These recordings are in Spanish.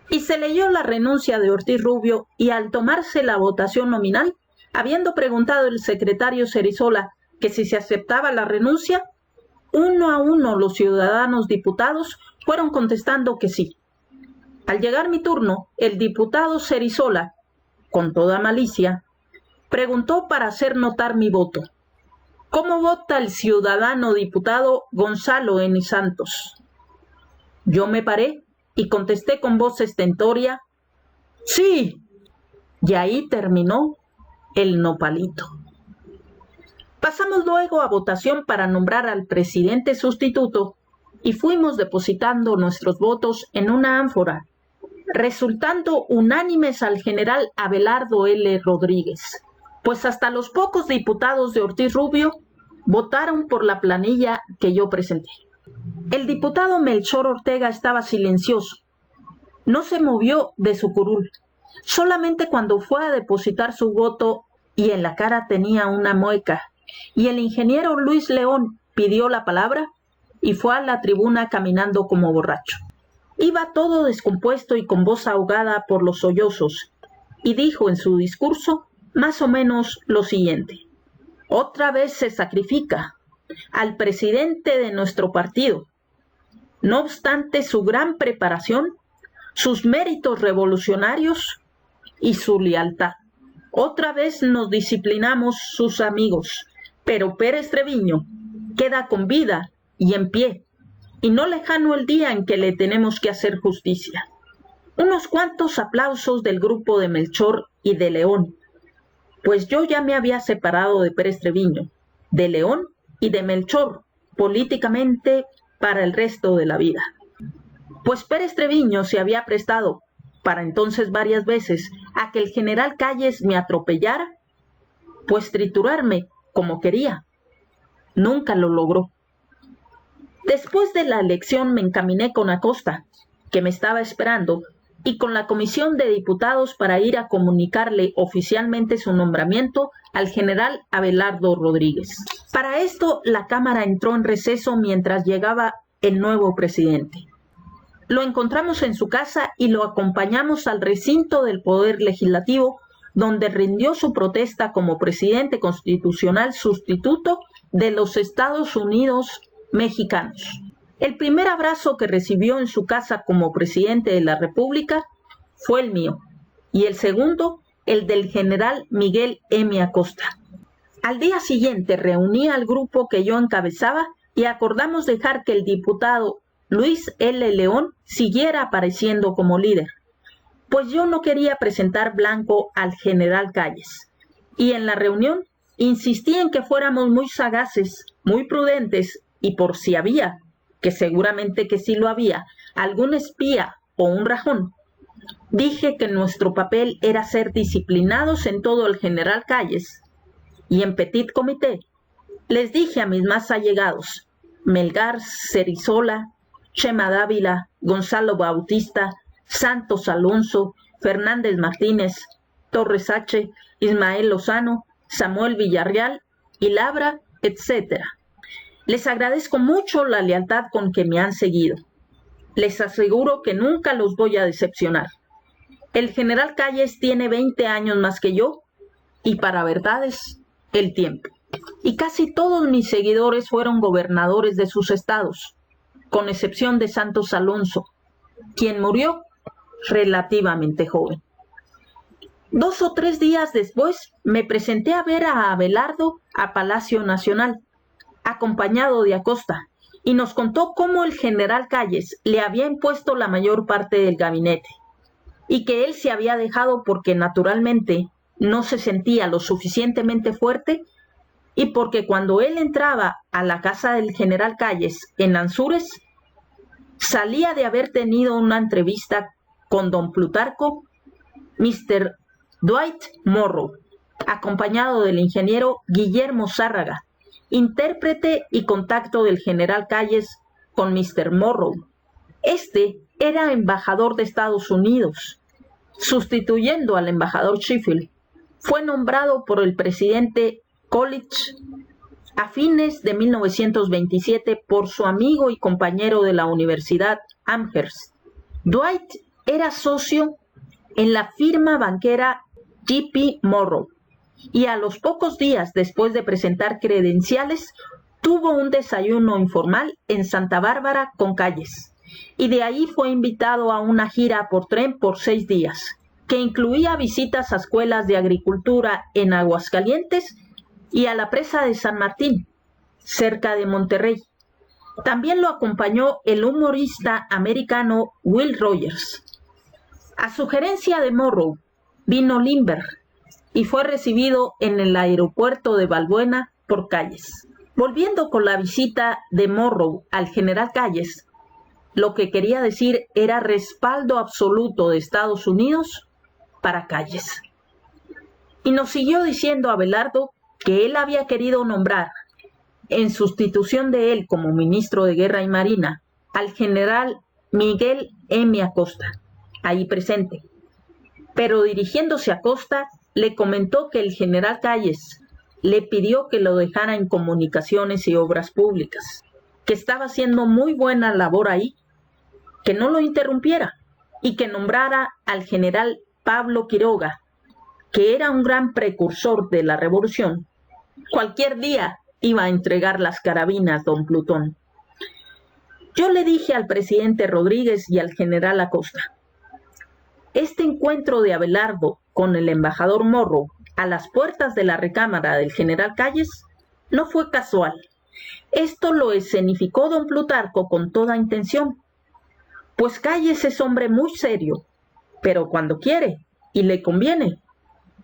y se leyó la renuncia de Ortiz Rubio, y al tomarse la votación nominal, habiendo preguntado el secretario Cerizola que si se aceptaba la renuncia, uno a uno los ciudadanos diputados fueron contestando que sí. Al llegar mi turno, el diputado Cerizola, con toda malicia, preguntó para hacer notar mi voto. ¿Cómo vota el ciudadano diputado Gonzalo N. Santos? Yo me paré y contesté con voz estentórea, ¡sí! Y ahí terminó el nopalito. Pasamos luego a votación para nombrar al presidente sustituto y fuimos depositando nuestros votos en una ánfora, resultando unánimes al general Abelardo L. Rodríguez, pues hasta los pocos diputados de Ortiz Rubio votaron por la planilla que yo presenté. El diputado Melchor Ortega estaba silencioso, no se movió de su curul, solamente cuando fue a depositar su voto y en la cara tenía una mueca, y el ingeniero Luis León pidió la palabra y fue a la tribuna caminando como borracho. Iba todo descompuesto y con voz ahogada por los sollozos, y dijo en su discurso más o menos lo siguiente: otra vez se sacrifica al presidente de nuestro partido. No obstante su gran preparación, sus méritos revolucionarios y su lealtad. Otra vez nos disciplinamos sus amigos, pero Pérez Treviño queda con vida y en pie, y no lejano el día en que le tenemos que hacer justicia. Unos cuantos aplausos del grupo de Melchor y de León, pues yo ya me había separado de Pérez Treviño, de León y de Melchor políticamente para el resto de la vida. Pues Pérez Treviño se había prestado para entonces varias veces a que el general Calles me atropellara, pues triturarme como quería. Nunca lo logró. Después de la elección me encaminé con Acosta, que me estaba esperando, y con la comisión de diputados para ir a comunicarle oficialmente su nombramiento al general Abelardo Rodríguez. Para esto, la Cámara entró en receso mientras llegaba el nuevo presidente. Lo encontramos en su casa y lo acompañamos al recinto del Poder Legislativo, donde rindió su protesta como presidente constitucional sustituto de los Estados Unidos mexicanos. El primer abrazo que recibió en su casa como presidente de la República fue el mío, y el segundo, el del general Miguel M. Acosta. Al día siguiente reuní al grupo que yo encabezaba y acordamos dejar que el diputado Luis L. León siguiera apareciendo como líder, pues yo no quería presentar blanco al general Calles, y en la reunión insistí en que fuéramos muy sagaces, muy prudentes, y por si había, que seguramente que sí lo había, algún espía o un rajón, dije que nuestro papel era ser disciplinados en todo el general Calles, y en petit comité les dije a mis más allegados, Melgar, Cerizola, Chema Dávila, Gonzalo Bautista, Santos Alonso, Fernández Martínez, Torres H., Ismael Lozano, Samuel Villarreal y Labra, etc. Les agradezco mucho la lealtad con que me han seguido. Les aseguro que nunca los voy a decepcionar. El general Calles tiene 20 años más que yo, y para verdades, el tiempo. Y casi todos mis seguidores fueron gobernadores de sus estados, con excepción de Santos Alonso, quien murió relativamente joven. 2 o 3 días después me presenté a ver a Abelardo a Palacio Nacional, acompañado de Acosta, y nos contó cómo el general Calles le había impuesto la mayor parte del gabinete, y que él se había dejado porque naturalmente no se sentía lo suficientemente fuerte, y porque cuando él entraba a la casa del general Calles en Ansúrez, salía de haber tenido una entrevista con don Plutarco, Mr. Dwight Morrow, acompañado del ingeniero Guillermo Zárraga, intérprete y contacto del general Calles con Mr. Morrow. Este era embajador de Estados Unidos, sustituyendo al embajador Sheffield. Fue nombrado por el presidente Coolidge a fines de 1927 por su amigo y compañero de la Universidad Amherst. Dwight era socio en la firma banquera J.P. Morrow y a los pocos días después de presentar credenciales tuvo un desayuno informal en Santa Bárbara con Calles y de ahí fue invitado a una gira por tren por 6 días, que incluía visitas a escuelas de agricultura en Aguascalientes y a la presa de San Martín, cerca de Monterrey. También lo acompañó el humorista americano Will Rogers. A sugerencia de Morrow, vino Lindbergh y fue recibido en el aeropuerto de Balbuena por Calles. Volviendo con la visita de Morrow al general Calles, lo que quería decir era respaldo absoluto de Estados Unidos para Calles. Y nos siguió diciendo Abelardo que él había querido nombrar, en sustitución de él como ministro de Guerra y Marina, al general Miguel M. Acosta, ahí presente. Pero dirigiéndose a Acosta, le comentó que el general Calles le pidió que lo dejara en comunicaciones y obras públicas, que estaba haciendo muy buena labor ahí, que no lo interrumpiera y que nombrara al general Pablo Quiroga, que era un gran precursor de la revolución. Cualquier día iba a entregar las carabinas, don Plutón. Yo le dije al presidente Rodríguez y al general Acosta, este encuentro de Abelardo con el embajador Morrow a las puertas de la recámara del general Calles no fue casual. Esto lo escenificó don Plutarco con toda intención, pues Calles es hombre muy serio, pero cuando quiere y le conviene,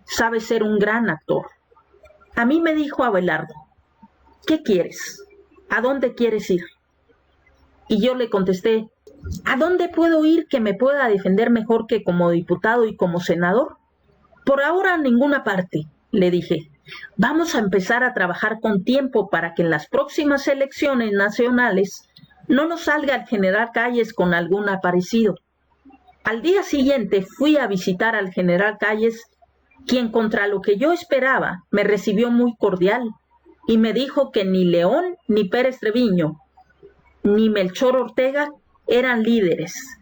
sabe ser un gran actor. A mí me dijo Abelardo, ¿qué quieres? ¿A dónde quieres ir? Y yo le contesté, ¿a dónde puedo ir que me pueda defender mejor que como diputado y como senador? Por ahora a ninguna parte, le dije. Vamos a empezar a trabajar con tiempo para que en las próximas elecciones nacionales no nos salga el general Calles con algún aparecido. Al día siguiente fui a visitar al general Calles, quien contra lo que yo esperaba me recibió muy cordial y me dijo que ni León ni Pérez Treviño ni Melchor Ortega eran líderes,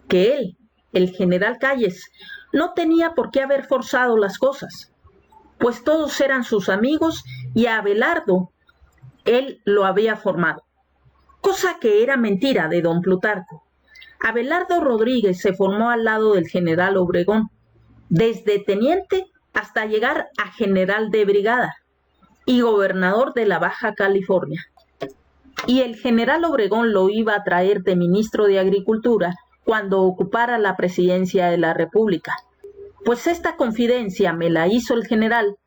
que él, el general Calles, no tenía por qué haber forzado las cosas, pues todos eran sus amigos y a Abelardo él lo había formado, cosa que era mentira de don Plutarco. Abelardo Rodríguez se formó al lado del general Obregón, desde teniente hasta llegar a general de brigada y gobernador de la Baja California. Y el general Obregón lo iba a traer de ministro de Agricultura cuando ocupara la presidencia de la República. Pues esta confidencia me la hizo el general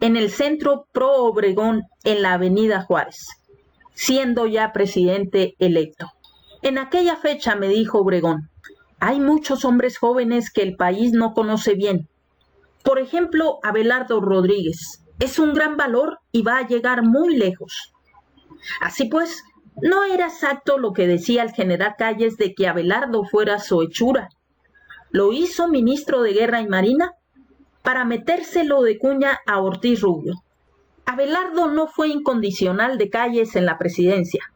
en el Centro Pro Obregón en la Avenida Juárez, siendo ya presidente electo. En aquella fecha me dijo Obregón, hay muchos hombres jóvenes que el país no conoce bien. Por ejemplo, Abelardo Rodríguez. Es un gran valor y va a llegar muy lejos. Así pues, no era exacto lo que decía el general Calles de que Abelardo fuera su hechura. Lo hizo ministro de Guerra y Marina para metérselo de cuña a Ortiz Rubio. Abelardo no fue incondicional de Calles en la presidencia.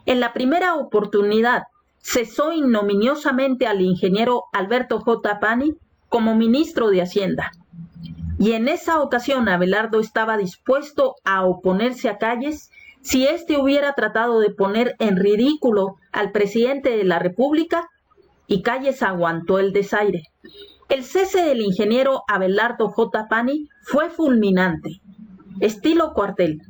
En la primera oportunidad, cesó ignominiosamente al ingeniero Alberto J. Pani como ministro de Hacienda. Y en esa ocasión Abelardo estaba dispuesto a oponerse a Calles si éste hubiera tratado de poner en ridículo al presidente de la República, y Calles aguantó el desaire. El cese del ingeniero Abelardo J. Pani fue fulminante, estilo cuartel,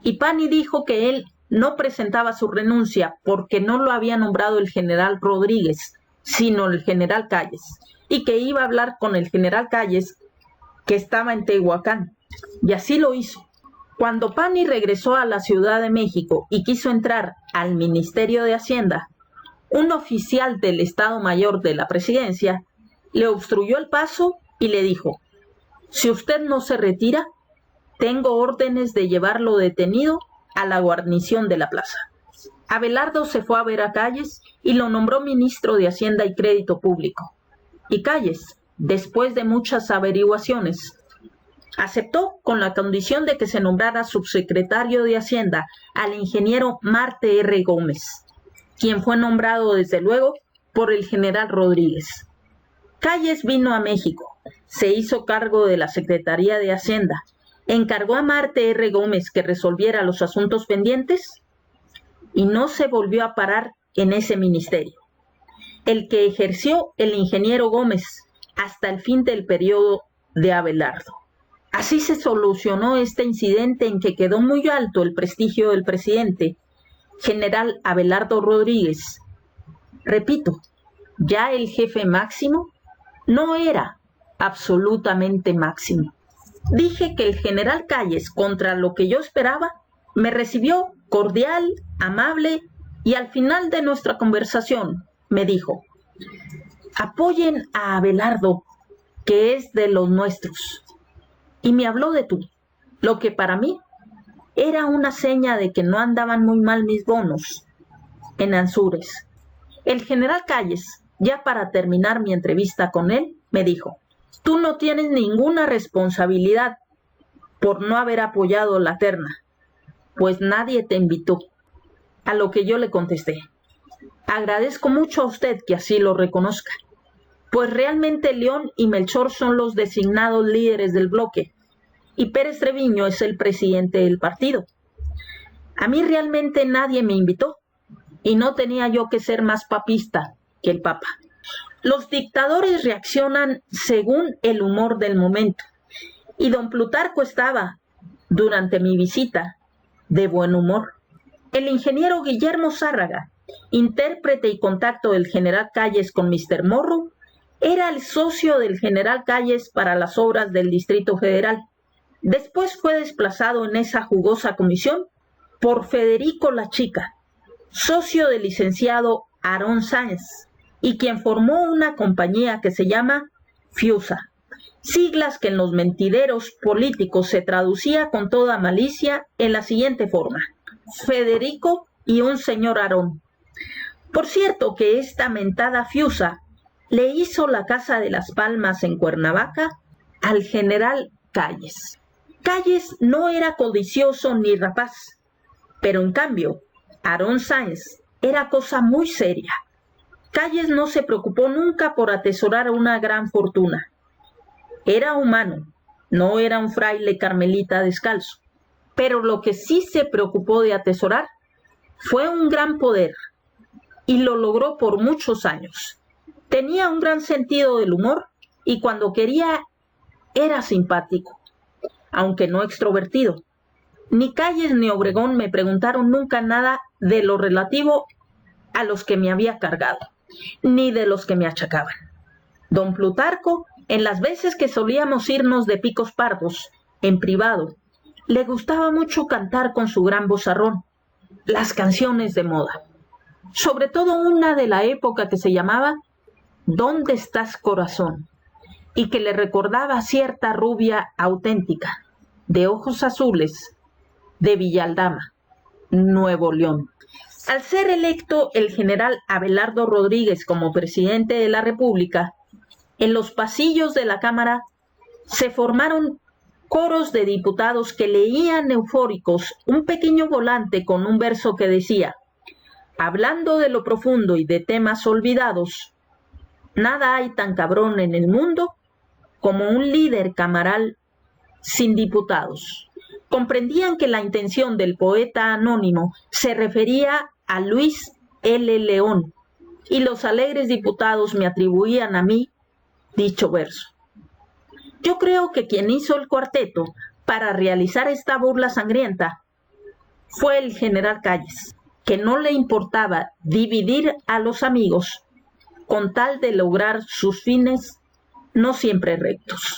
y Pani dijo que él no presentaba su renuncia porque no lo había nombrado el general Rodríguez, sino el general Calles, y que iba a hablar con el general Calles, que estaba en Tehuacán, y así lo hizo. Cuando Pani regresó a la Ciudad de México y quiso entrar al Ministerio de Hacienda, un oficial del Estado Mayor de la Presidencia le obstruyó el paso y le dijo, si usted no se retira, tengo órdenes de llevarlo detenido a la guarnición de la plaza. Abelardo se fue a ver a Calles y lo nombró ministro de Hacienda y Crédito Público. Y Calles, después de muchas averiguaciones, aceptó con la condición de que se nombrara subsecretario de Hacienda al ingeniero Marte R. Gómez, quien fue nombrado desde luego por el general Rodríguez. Calles vino a México, se hizo cargo de la Secretaría de Hacienda, encargó a Marte R. Gómez que resolviera los asuntos pendientes y no se volvió a parar en ese ministerio, el que ejerció el ingeniero Gómez hasta el fin del periodo de Abelardo. Así se solucionó este incidente en que quedó muy alto el prestigio del presidente, general Abelardo Rodríguez. Repito, ya el jefe máximo no era absolutamente máximo. Dije que el general Calles, contra lo que yo esperaba, me recibió cordial, amable y al final de nuestra conversación me dijo: apoyen a Abelardo, que es de los nuestros. Y me habló de tú, lo que para mí era una seña de que no andaban muy mal mis bonos en Ansúrez. El general Calles, ya para terminar mi entrevista con él, me dijo: tú no tienes ninguna responsabilidad por no haber apoyado la terna, pues nadie te invitó. A lo que yo le contesté: agradezco mucho a usted que así lo reconozca, pues realmente León y Melchor son los designados líderes del bloque, y Pérez Treviño es el presidente del partido. A mí realmente nadie me invitó, y no tenía yo que ser más papista que el Papa. Los dictadores reaccionan según el humor del momento, y don Plutarco estaba, durante mi visita, de buen humor. El ingeniero Guillermo Zárraga, intérprete y contacto del general Calles con Mr. Morrow, era el socio del general Calles para las obras del Distrito Federal. Después fue desplazado en esa jugosa comisión por Federico La Chica, socio del licenciado Aarón Sáenz, y quien formó una compañía que se llama FIUSA, siglas que en los mentideros políticos se traducía con toda malicia en la siguiente forma: Federico y un señor Aarón. Por cierto que esta mentada FIUSA le hizo la Casa de las Palmas en Cuernavaca al general Calles. Calles no era codicioso ni rapaz, pero en cambio, Aarón Sáenz era cosa muy seria. Calles no se preocupó nunca por atesorar una gran fortuna. Era humano, no era un fraile carmelita descalzo, pero lo que sí se preocupó de atesorar fue un gran poder, y lo logró por muchos años. Tenía un gran sentido del humor y cuando quería era simpático, aunque no extrovertido. Ni Calles ni Obregón me preguntaron nunca nada de lo relativo a los que me había cargado, ni de los que me achacaban. Don Plutarco, en las veces que solíamos irnos de picos pardos, en privado, le gustaba mucho cantar con su gran vozarrón las canciones de moda, sobre todo una de la época que se llamaba ¿Dónde estás, corazón?, y que le recordaba a cierta rubia auténtica, de ojos azules, de Villaldama, Nuevo León. Al ser electo el general Abelardo Rodríguez como presidente de la República, en los pasillos de la Cámara se formaron coros de diputados que leían eufóricos un pequeño volante con un verso que decía: hablando de lo profundo y de temas olvidados, nada hay tan cabrón en el mundo como un líder camaral sin diputados. Comprendían que la intención del poeta anónimo se refería a Luis L. León, y los alegres diputados me atribuían a mí dicho verso. Yo creo que quien hizo el cuarteto para realizar esta burla sangrienta fue el general Calles, que no le importaba dividir a los amigos con tal de lograr sus fines no siempre rectos.